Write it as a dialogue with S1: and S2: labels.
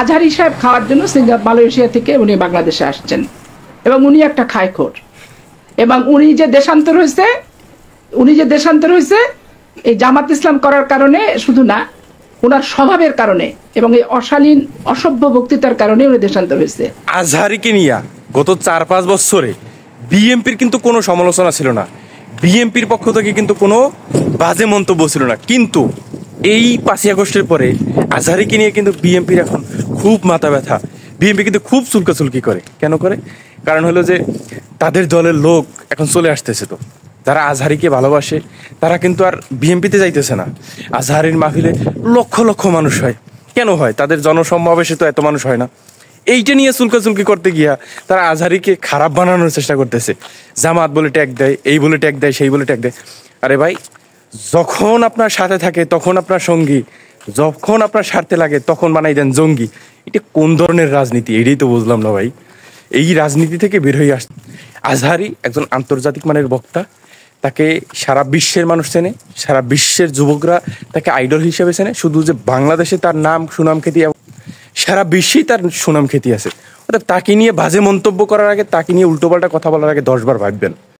S1: আজহারি সাহেব খাওয়ার জন্য মালয়েশিয়া থেকে উনি বাংলাদেশে আসছেন, এবং উনি একটা খায়খোর, এবং উনি যে দেশান্তর হয়েছে এই জামাত ইসলাম করার কারণে শুধু না, ওনার স্বভাবের কারণে এবং এই অশালীন অসভ্য বক্তৃতার কারণে উনি দেশান্তর হয়েছে।
S2: আজহারিকে নিয়ে গত 4-5 বছরে বিএনপির কিন্তু কোনো সমালোচনা ছিল না, বিএনপির পক্ষ থেকে কিন্তু কোনো বাজে মন্তব্য ছিল না, কিন্তু এই 5ই আগস্টের পরে আজহারিকে নিয়ে কিন্তু বিএনপির এখন খুব মাথা ব্যথা। বিএনপি কিন্তু খুব চুলকাচুলকি করে। কেন করে? কারণ হলো যে তাদের দলের লোক এখন চলে আসতেছে, তো যারা আজহারিকে ভালোবাসে তারা কিন্তু আর বিএনপিতে যাইতেছে না। আজহারির মাহফিলে লক্ষ লক্ষ মানুষ হয়। কেন হয়? তাদের জনসমাবেশে তো এত মানুষ হয় না। এইটা নিয়ে চুলকাচুলকি করতে গিয়া তারা আজহারিকে খারাপ বানানোর চেষ্টা করতেছে। জামাত বলে ট্যাগ দেয়, এই বলে ট্যাগ দেয়, সেই বলে ট্যাগ দেয়। আরে ভাই, যখন আপনার সাথে থাকে তখন আপনার সঙ্গী, যখন আপনার স্বার্থে লাগে তখন বানাই দেন জঙ্গি। এটা কোন ধরনের রাজনীতি? এটাই তো বুঝলাম না ভাই। এই রাজনীতি থেকে বের হয়ে আস। আজহারি একজন আন্তর্জাতিক মানের বক্তা, তাকে সারা বিশ্বের মানুষ চেনে, সারা বিশ্বের যুবকরা তাকে আইডল হিসেবে চেনে। শুধু যে বাংলাদেশে তার নাম সুনাম খ্যাতি, সারা বিশ্বেই তার সুনাম খ্যাতি আছে। অর্থাৎ তাকে নিয়ে বাজে মন্তব্য করার আগে, তাকে নিয়ে উল্টোপাল্টা কথা বলার আগে 10 বার ভাববেন।